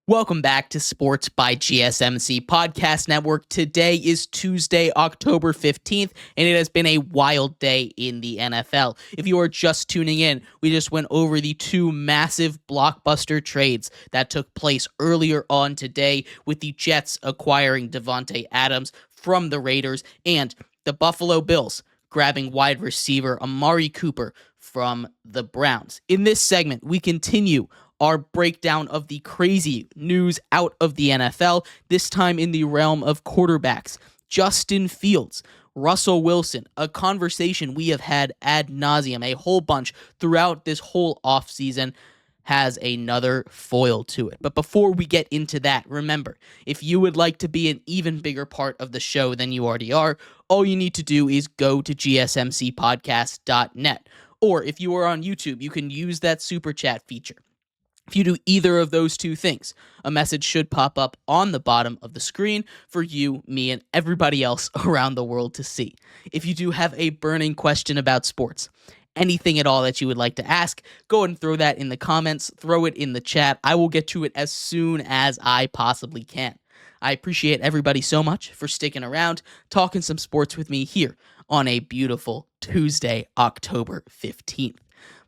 Welcome back to Sports by GSMC Podcast Network. Today is Tuesday, October 15th, and it has been a wild day in the NFL. If you are just tuning in, we just went over the two massive blockbuster trades that took place earlier on today, with the Jets acquiring Davante Adams from the Raiders and the Buffalo Bills grabbing wide receiver Amari Cooper from the Browns. In this segment, we continue our breakdown of the crazy news out of the NFL, this time in the realm of quarterbacks. Justin Fields, Russell Wilson, a conversation we have had ad nauseum, a whole bunch throughout this whole offseason, has another foil to it. But before we get into that, remember, if you would like to be an even bigger part of the show than you already are, all you need to do is go to gsmcpodcast.net. Or if you are on YouTube, you can use that super chat feature. If you do either of those two things, a message should pop up on the bottom of the screen for you, me, and everybody else around the world to see. If you do have a burning question about sports, anything at all that you would like to ask, go ahead and throw that in the comments, throw it in the chat. I will get to it as soon as I possibly can. I appreciate everybody so much for sticking around, talking some sports with me here on a beautiful Tuesday, October 15th.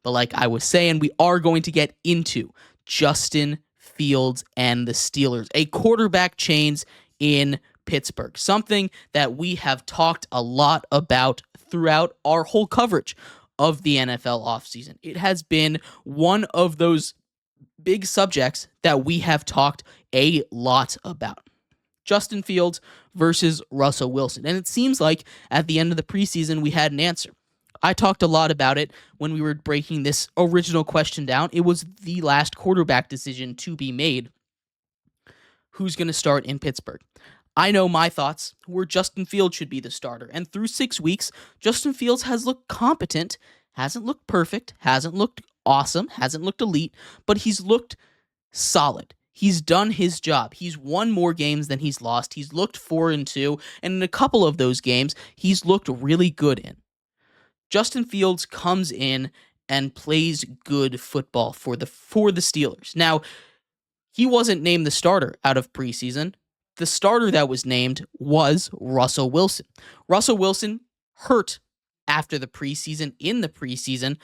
But like I was saying, we are going to get into Justin Fields and the Steelers, a quarterback change in Pittsburgh, something that we have talked a lot about throughout our whole coverage of the NFL offseason. It has been one of those big subjects that we have talked a lot about. Justin Fields versus Russell Wilson. And it seems like at the end of the preseason, we had an answer. I talked a lot about it when we were breaking this original question down. It was the last quarterback decision to be made. Who's going to start in Pittsburgh? I know my thoughts were Justin Fields should be the starter. And through 6 weeks, Justin Fields has looked competent, hasn't looked perfect, hasn't looked awesome, hasn't looked elite, but he's looked solid. He's done his job. He's won more games than he's lost. He's looked 4-2, and in a couple of those games, he's looked really good in. Justin Fields comes in and plays good football for the Steelers. Now, he wasn't named the starter out of preseason. The starter that was named was Russell Wilson. Russell Wilson hurt after the preseason, in the preseason,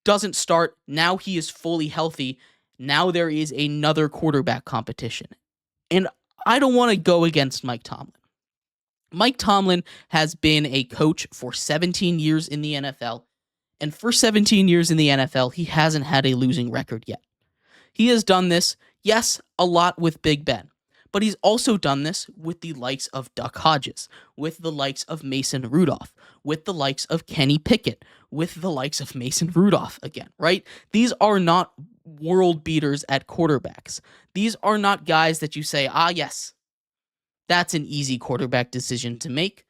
doesn't start. Now he is fully healthy. Now there is another quarterback competition. And I don't want to go against Mike Tomlin. Mike Tomlin has been a coach for 17 years in the NFL, and for 17 years in the NFL, he hasn't had a losing record yet. He has done this, yes, a lot with Big Ben, but he's also done this with the likes of Duck Hodges, with the likes of Mason Rudolph, with the likes of Kenny Pickett, with the likes of Mason Rudolph again, right? These are not world beaters at quarterbacks. These are not guys that you say, yes, that's an easy quarterback decision to make.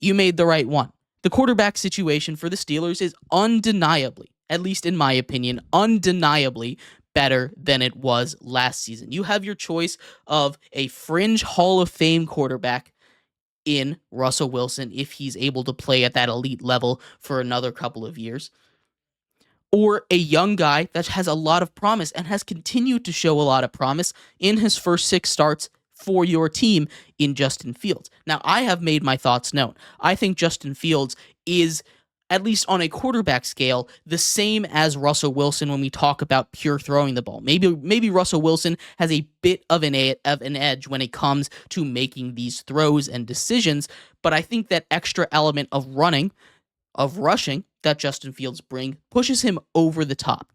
You made the right one. The quarterback situation for the Steelers is undeniably, at least in my opinion, undeniably better than it was last season. You have your choice of a fringe Hall of Fame quarterback in Russell Wilson, if he's able to play at that elite level for another couple of years, or a young guy that has a lot of promise and has continued to show a lot of promise in his first 6 starts for your team in Justin Fields. Now, I have made my thoughts known. I think Justin Fields is, at least on a quarterback scale, the same as Russell Wilson when we talk about pure throwing the ball. Maybe Russell Wilson has a bit of an edge when it comes to making these throws and decisions, but I think that extra element of rushing that Justin Fields brings pushes him over the top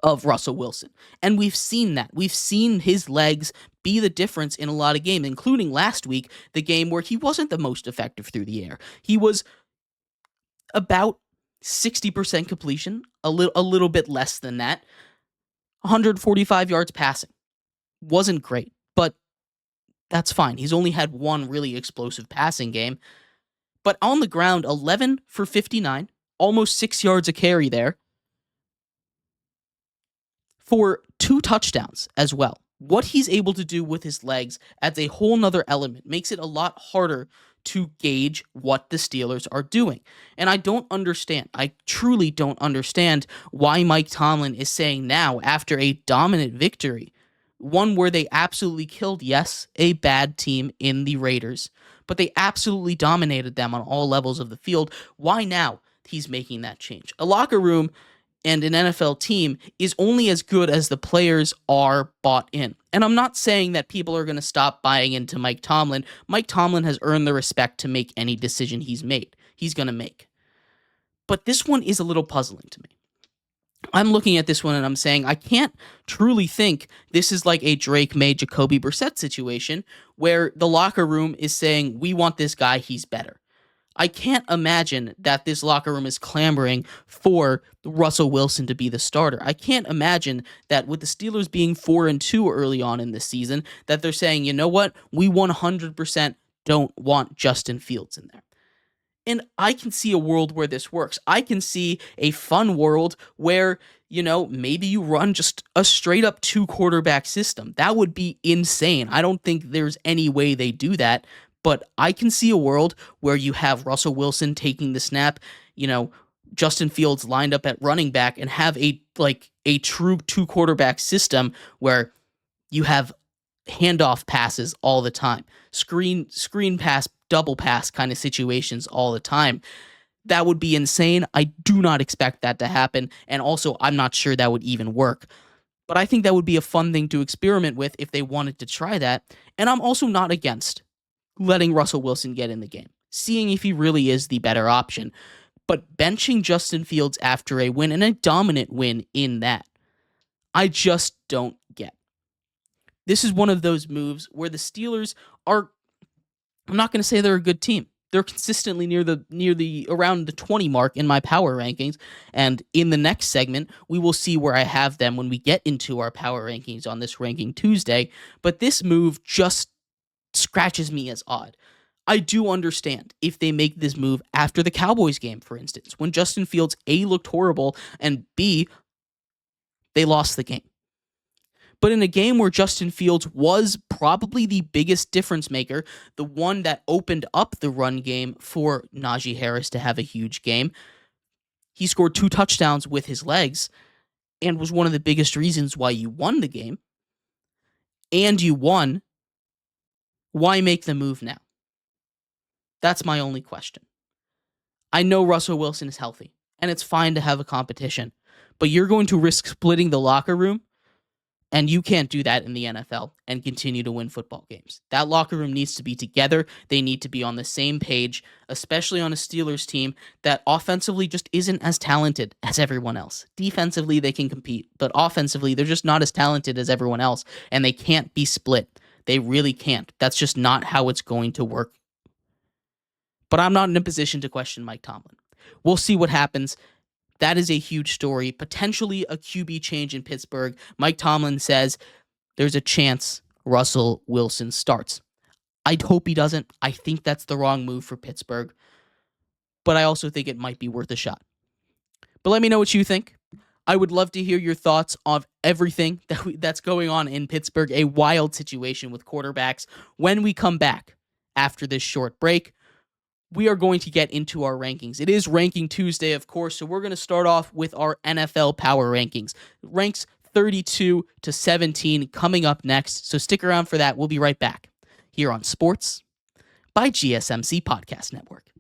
of Russell Wilson. And we've seen that. We've seen his legs be the difference in a lot of games, including last week, the game where he wasn't the most effective through the air. He was about 60% completion, a little bit less than that, 145 yards passing. Wasn't great, but that's fine. He's only had one really explosive passing game. But on the ground, 11 for 59, almost 6 yards a carry there, for 2 touchdowns as well. What he's able to do with his legs adds a whole nother element, makes it a lot harder to gauge what the Steelers are doing. And I don't understand. I truly don't understand why Mike Tomlin is saying now, after a dominant victory one where they absolutely killed, yes, a bad team in the Raiders, but they absolutely dominated them on all levels of the field. Why now he's making that change? A locker room and an NFL team is only as good as the players are bought in. And I'm not saying that people are going to stop buying into Mike Tomlin. Mike Tomlin has earned the respect to make any decision he's going to make. But this one is a little puzzling to me. I'm looking at this one and I'm saying I can't truly think this is like a Drake May Jacoby Brissett situation where the locker room is saying, we want this guy, he's better. I can't imagine that this locker room is clamoring for Russell Wilson to be the starter. I can't imagine that with the Steelers being 4-2 early on in this season, that they're saying, you know what, we 100% don't want Justin Fields in there. And I can see a world where this works. I can see a fun world where, maybe you run just a straight up 2-quarterback system. That would be insane. I don't think there's any way they do that, but I can see a world where you have Russell Wilson taking the snap, Justin Fields lined up at running back, and have a true 2-quarterback system where you have handoff passes all the time, screen pass, double pass kind of situations all the time. That would be insane. I do not expect that to happen. And also, I'm not sure that would even work. But I think that would be a fun thing to experiment with if they wanted to try that. And I'm also not against letting Russell Wilson get in the game, seeing if he really is the better option. But benching Justin Fields after a win, and a dominant win in that, I just don't get. This is one of those moves where the Steelers are, I'm not going to say they're a good team. They're consistently near the around the 20 mark in my power rankings. And in the next segment, we will see where I have them when we get into our power rankings on this Ranking Tuesday. But this move just scratches me as odd. I do understand if they make this move after the Cowboys game, for instance, when Justin Fields, A, looked horrible, and B, they lost the game. But in a game where Justin Fields was probably the biggest difference maker, the one that opened up the run game for Najee Harris to have a huge game, he scored 2 touchdowns with his legs and was one of the biggest reasons why you won the game. And you won. Why make the move now? That's my only question. I know Russell Wilson is healthy, and it's fine to have a competition, but you're going to risk splitting the locker room. And you can't do that in the NFL and continue to win football games. That locker room needs to be together. They need to be on the same page, especially on a Steelers team that offensively just isn't as talented as everyone else. Defensively, they can compete, but offensively, they're just not as talented as everyone else, and they can't be split. They really can't. That's just not how it's going to work. But I'm not in a position to question Mike Tomlin. We'll see what happens. That is a huge story, potentially a QB change in Pittsburgh. Mike Tomlin says there's a chance Russell Wilson starts. I'd hope he doesn't. I think that's the wrong move for Pittsburgh, but I also think it might be worth a shot. But let me know what you think. I would love to hear your thoughts on everything that's going on in Pittsburgh, a wild situation with quarterbacks. When we come back after this short break, we are going to get into our rankings. It is Ranking Tuesday, of course, so we're going to start off with our NFL Power Rankings. Ranks 32 to 17 coming up next, so stick around for that. We'll be right back here on Sports by GSMC Podcast Network.